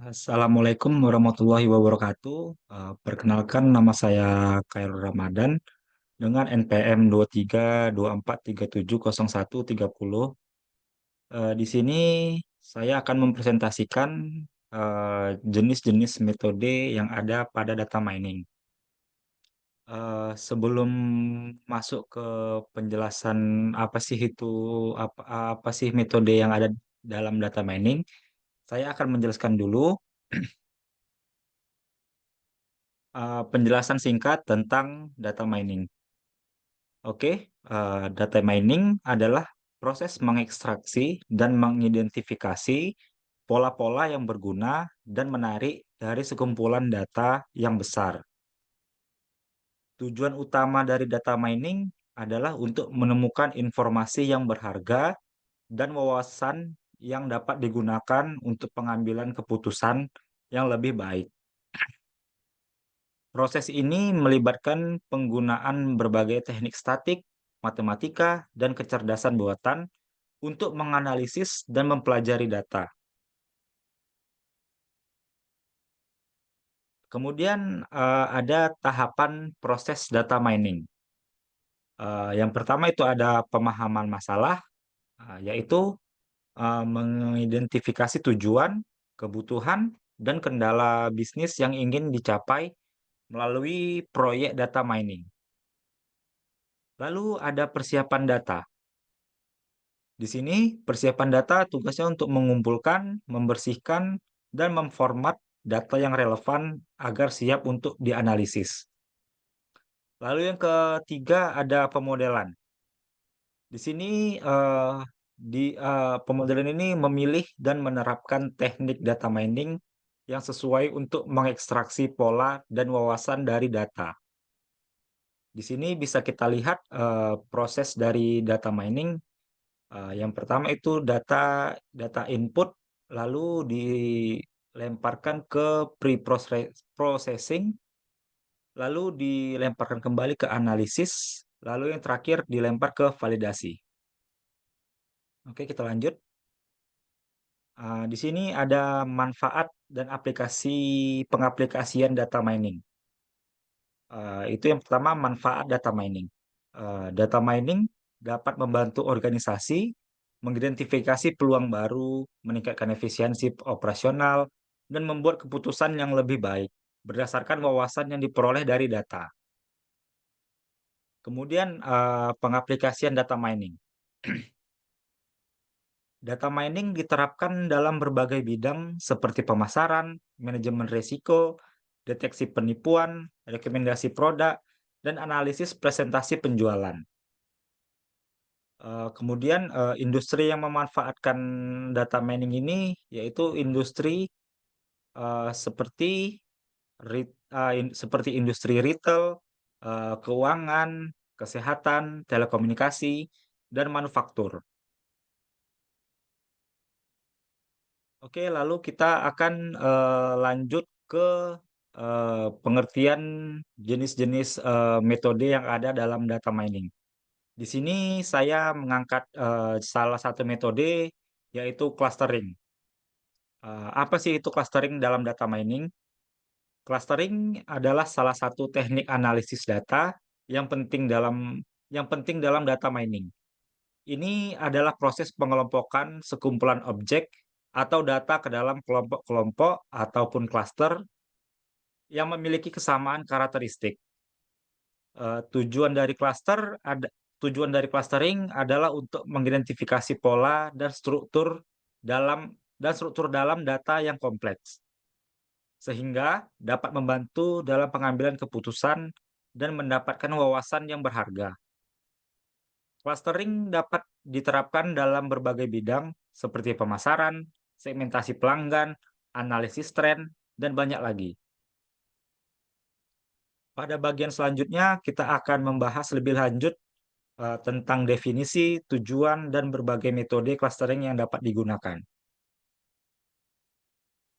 Assalamualaikum warahmatullahi wabarakatuh. Perkenalkan nama saya Khairul Ramadan dengan NPM 2324370130. Di sini saya akan mempresentasikan jenis-jenis metode yang ada pada data mining. Sebelum masuk ke penjelasan apa sih itu apa apa sih metode yang ada dalam data mining, saya akan menjelaskan dulu penjelasan singkat tentang data mining. Oke, data mining adalah proses mengekstraksi dan mengidentifikasi pola-pola yang berguna dan menarik dari sekumpulan data yang besar. Tujuan utama dari data mining adalah untuk menemukan informasi yang berharga dan wawasan yang dapat digunakan untuk pengambilan keputusan yang lebih baik. Proses ini melibatkan penggunaan berbagai teknik statik, matematika, dan kecerdasan buatan untuk menganalisis dan mempelajari data. Kemudian ada tahapan proses data mining. Yang pertama itu ada pemahaman masalah, yaitu mengidentifikasi tujuan, kebutuhan, dan kendala bisnis yang ingin dicapai melalui proyek data mining. Lalu ada persiapan data. Di sini, persiapan data tugasnya untuk mengumpulkan, membersihkan, dan memformat data yang relevan agar siap untuk dianalisis. Lalu yang ketiga ada pemodelan. Di sini pemodelan ini memilih dan menerapkan teknik data mining yang sesuai untuk mengekstraksi pola dan wawasan dari data. Di sini bisa kita lihat proses dari data mining. Yang pertama itu data data input, lalu dilemparkan ke processing, lalu dilemparkan kembali ke analisis, lalu yang terakhir dilempar ke validasi. Oke, kita lanjut. Di sini ada manfaat dan pengaplikasian data mining. Itu yang pertama, manfaat data mining. Data mining dapat membantu organisasi mengidentifikasi peluang baru, meningkatkan efisiensi operasional, dan membuat keputusan yang lebih baik berdasarkan wawasan yang diperoleh dari data. Kemudian pengaplikasian data mining. Data mining diterapkan dalam berbagai bidang seperti pemasaran, manajemen risiko, deteksi penipuan, rekomendasi produk, dan analisis presentasi penjualan. Kemudian industri yang memanfaatkan data mining ini yaitu industri seperti seperti industri retail, keuangan, kesehatan, telekomunikasi, dan manufaktur. Oke, lalu kita akan lanjut ke pengertian jenis-jenis metode yang ada dalam data mining. Di sini saya mengangkat salah satu metode yaitu clustering. Apa sih itu clustering dalam data mining? Clustering adalah salah satu teknik analisis data yang penting dalam data mining. Ini adalah proses pengelompokan sekumpulan objek atau data ke dalam kelompok-kelompok ataupun cluster yang memiliki kesamaan karakteristik. Tujuan dari clustering adalah untuk mengidentifikasi pola dan struktur dalam data yang kompleks, sehingga dapat membantu dalam pengambilan keputusan dan mendapatkan wawasan yang berharga. Clustering dapat diterapkan dalam berbagai bidang seperti pemasaran, segmentasi pelanggan, analisis tren, dan banyak lagi. Pada bagian selanjutnya, kita akan membahas lebih lanjut tentang definisi, tujuan, dan berbagai metode clustering yang dapat digunakan.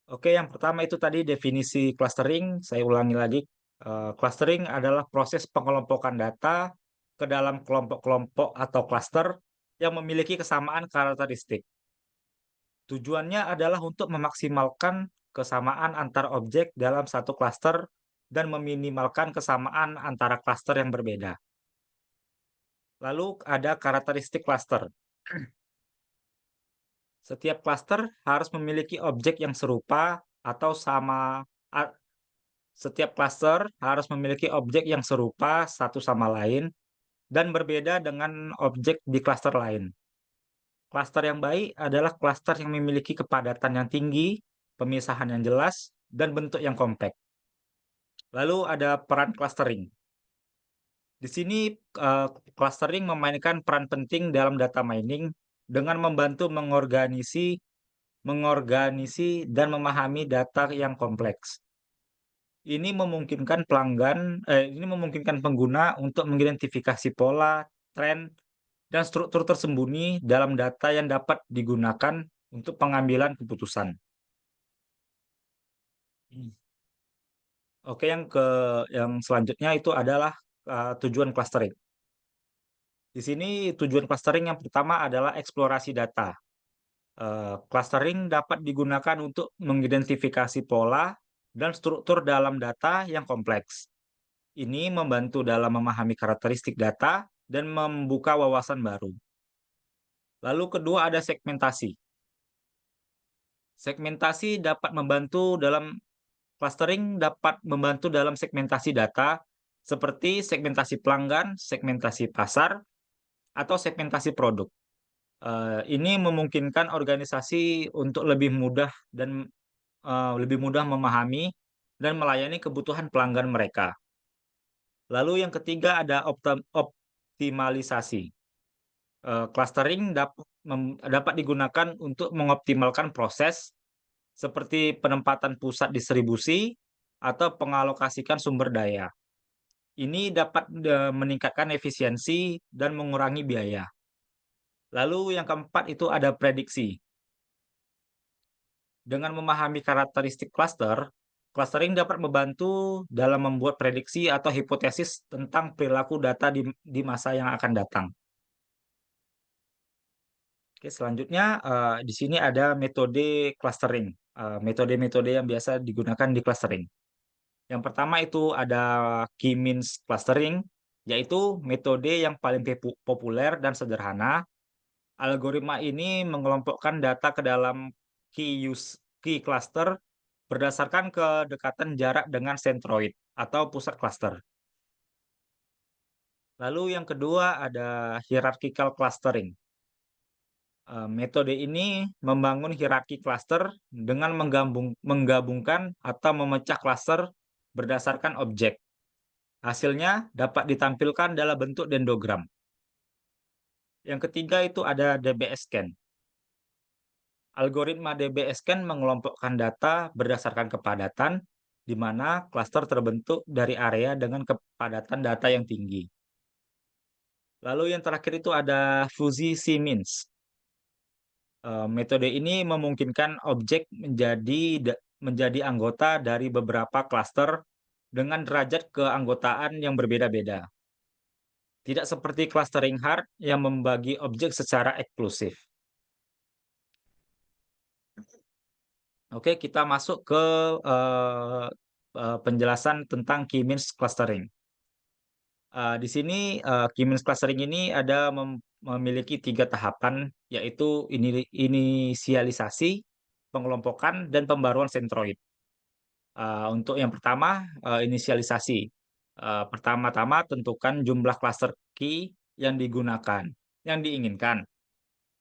Oke, yang pertama itu tadi definisi clustering. Saya ulangi lagi. Clustering adalah proses pengelompokan data ke dalam kelompok-kelompok atau cluster yang memiliki kesamaan karakteristik. Tujuannya adalah untuk memaksimalkan kesamaan antar objek dalam satu klaster dan meminimalkan kesamaan antara klaster yang berbeda. Lalu ada karakteristik klaster. Setiap klaster harus memiliki objek yang serupa atau sama. a- Setiap klaster harus memiliki objek yang serupa satu sama lain dan berbeda dengan objek di klaster lain. Klaster yang baik adalah klaster yang memiliki kepadatan yang tinggi, pemisahan yang jelas, dan bentuk yang kompak. Lalu ada peran clustering. Di sini clustering memainkan peran penting dalam data mining dengan membantu mengorganisi dan memahami data yang kompleks. Ini memungkinkan pengguna untuk mengidentifikasi pola, tren, dan struktur tersembunyi dalam data yang dapat digunakan untuk pengambilan keputusan. Oke, yang selanjutnya itu adalah tujuan clustering. Di sini tujuan clustering yang pertama adalah eksplorasi data. Clustering dapat digunakan untuk mengidentifikasi pola dan struktur dalam data yang kompleks. Ini membantu dalam memahami karakteristik data dan membuka wawasan baru. Lalu kedua ada segmentasi. Clustering dapat membantu dalam segmentasi data seperti segmentasi pelanggan, segmentasi pasar, atau segmentasi produk. Ini memungkinkan organisasi untuk lebih mudah memahami dan melayani kebutuhan pelanggan mereka. Lalu yang ketiga ada optimalisasi. Clustering dapat digunakan untuk mengoptimalkan proses seperti penempatan pusat distribusi atau pengalokasikan sumber daya. Ini dapat meningkatkan efisiensi dan mengurangi biaya. Lalu yang keempat itu ada prediksi. Dengan memahami karakteristik clustering dapat membantu dalam membuat prediksi atau hipotesis tentang perilaku data di masa yang akan datang. Oke, selanjutnya di sini ada metode clustering, metode-metode yang biasa digunakan di clustering. Yang pertama itu ada K-means clustering, yaitu metode yang paling populer dan sederhana. Algoritma ini mengelompokkan data ke dalam key cluster berdasarkan kedekatan jarak dengan sentroid atau pusat cluster. Lalu yang kedua ada hierarchical clustering. Metode ini membangun hierarki cluster dengan menggabungkan atau memecah cluster berdasarkan objek. Hasilnya dapat ditampilkan dalam bentuk dendrogram. Yang ketiga itu ada DBS scan. Algoritma DBS scan mengelompokkan data berdasarkan kepadatan, di mana klaster terbentuk dari area dengan kepadatan data yang tinggi. Lalu yang terakhir itu ada fuzzy C-means. Metode ini memungkinkan objek menjadi anggota dari beberapa klaster dengan derajat keanggotaan yang berbeda-beda. Tidak seperti clustering hard yang membagi objek secara eksklusif. Oke, kita masuk ke eh, penjelasan tentang K-means clustering. Di sini K-means clustering ini memiliki 3 tahapan, yaitu inisialisasi, pengelompokan, dan pembaruan sentroid. Untuk yang pertama, inisialisasi. Pertama-tama tentukan jumlah cluster key yang diinginkan.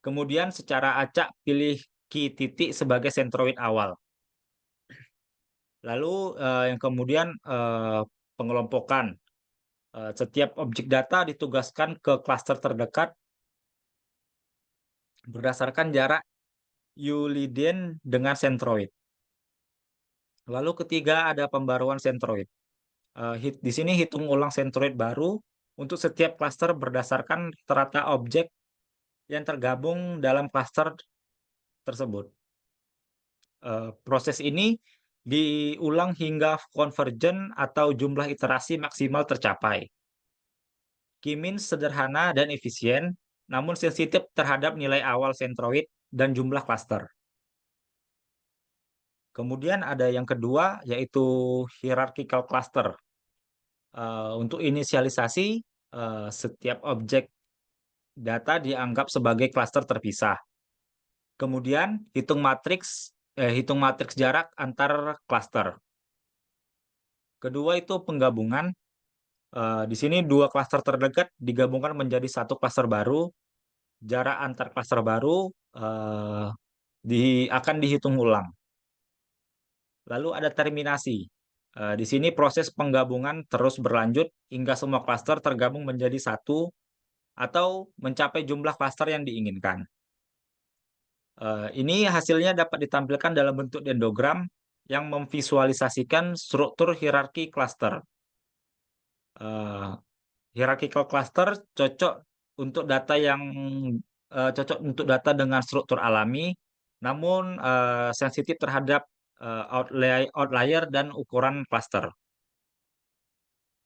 Kemudian secara acak pilih key titik sebagai sentroid awal. Lalu yang kemudian pengelompokan. Setiap objek data ditugaskan ke klaster terdekat berdasarkan jarak Euclidean dengan sentroid. Lalu ketiga ada pembaruan sentroid. Di sini hitung ulang sentroid baru untuk setiap klaster berdasarkan rata objek yang tergabung dalam klaster tersebut. Proses ini diulang hingga convergen atau jumlah iterasi maksimal tercapai. K-means sederhana dan efisien, namun sensitif terhadap nilai awal sentroid dan jumlah klaster. Kemudian ada yang kedua yaitu hierarchical cluster. Untuk inisialisasi, setiap objek data dianggap sebagai klaster terpisah. Kemudian hitung matriks jarak antar klaster. Kedua itu penggabungan. Di sini dua klaster terdekat digabungkan menjadi satu klaster baru. Jarak antar klaster baru akan dihitung ulang. Lalu ada terminasi. Di sini proses penggabungan terus berlanjut hingga semua klaster tergabung menjadi satu atau mencapai jumlah klaster yang diinginkan. Ini hasilnya dapat ditampilkan dalam bentuk dendrogram yang memvisualisasikan struktur hierarki klaster. Eh, Hierarchical cluster cocok untuk data dengan struktur alami, namun sensitif terhadap outlier dan ukuran cluster.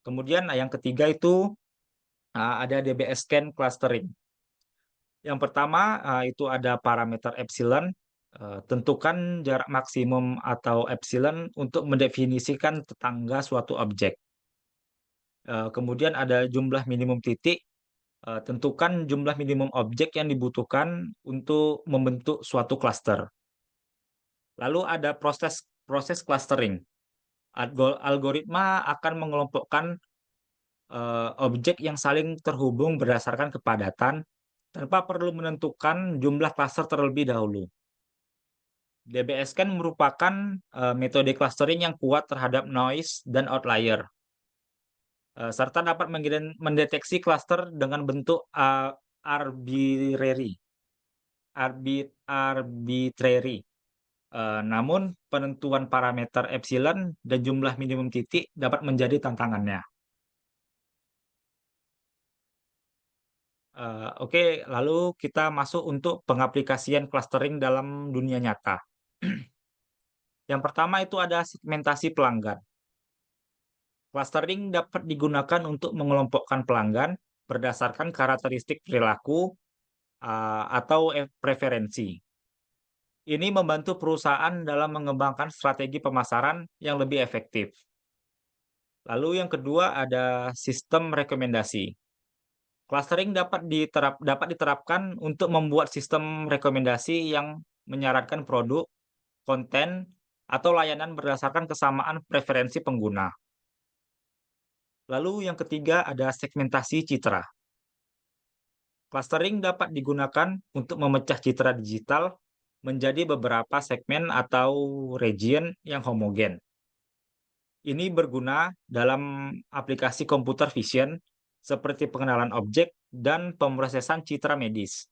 Kemudian yang ketiga itu ada DBS scan clustering. Yang pertama itu ada parameter epsilon. Tentukan jarak maksimum atau epsilon untuk mendefinisikan tetangga suatu objek. Kemudian ada jumlah minimum titik. Tentukan jumlah minimum objek yang dibutuhkan untuk membentuk suatu klaster. Lalu ada proses proses clustering. Algoritma akan mengelompokkan objek yang saling terhubung berdasarkan kepadatan tanpa perlu menentukan jumlah klaster terlebih dahulu. DBS kan merupakan metode clustering yang kuat terhadap noise dan outlier, serta dapat mendeteksi klaster dengan bentuk arbitrary. Arbitrary. Namun penentuan parameter epsilon dan jumlah minimum titik dapat menjadi tantangannya. Oke, lalu kita masuk untuk pengaplikasian clustering dalam dunia nyata. Yang pertama itu ada segmentasi pelanggan. Clustering dapat digunakan untuk mengelompokkan pelanggan berdasarkan karakteristik perilaku atau preferensi. Ini membantu perusahaan dalam mengembangkan strategi pemasaran yang lebih efektif. Lalu yang kedua ada sistem rekomendasi. Clustering dapat diterapkan untuk membuat sistem rekomendasi yang menyarankan produk, konten, atau layanan berdasarkan kesamaan preferensi pengguna. Lalu yang ketiga ada segmentasi citra. Clustering dapat digunakan untuk memecah citra digital menjadi beberapa segmen atau region yang homogen. Ini berguna dalam aplikasi computer vision seperti pengenalan objek dan pemrosesan citra medis.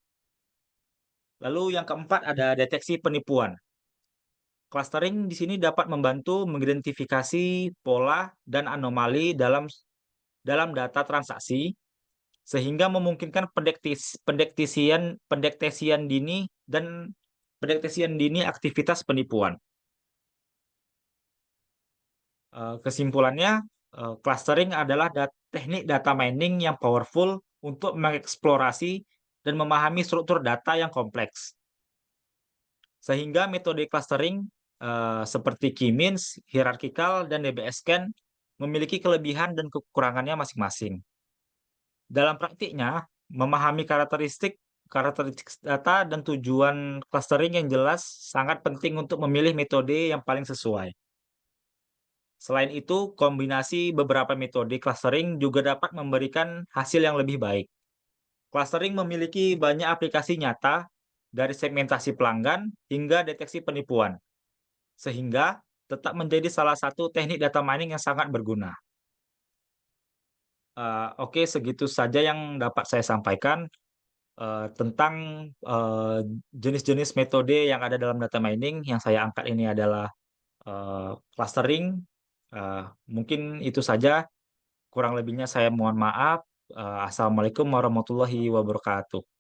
Lalu yang keempat ada deteksi penipuan. Clustering di sini dapat membantu mengidentifikasi pola dan anomali dalam data transaksi sehingga memungkinkan pendeteksian dini dan pendeteksian dini aktivitas penipuan. Kesimpulannya, clustering adalah teknik data mining yang powerful untuk mengeksplorasi dan memahami struktur data yang kompleks. Sehingga metode clustering seperti K-means, hierarchical, dan DBS scan memiliki kelebihan dan kekurangannya masing-masing. Dalam praktiknya, memahami karakteristik data dan tujuan clustering yang jelas sangat penting untuk memilih metode yang paling sesuai. Selain itu, kombinasi beberapa metode clustering juga dapat memberikan hasil yang lebih baik. Clustering memiliki banyak aplikasi nyata, dari segmentasi pelanggan hingga deteksi penipuan, sehingga tetap menjadi salah satu teknik data mining yang sangat berguna. Oke, segitu saja yang dapat saya sampaikan tentang eh, jenis-jenis metode yang ada dalam data mining. Yang saya angkat ini adalah clustering. Mungkin itu saja. Kurang lebihnya saya mohon maaf. Assalamualaikum warahmatullahi wabarakatuh.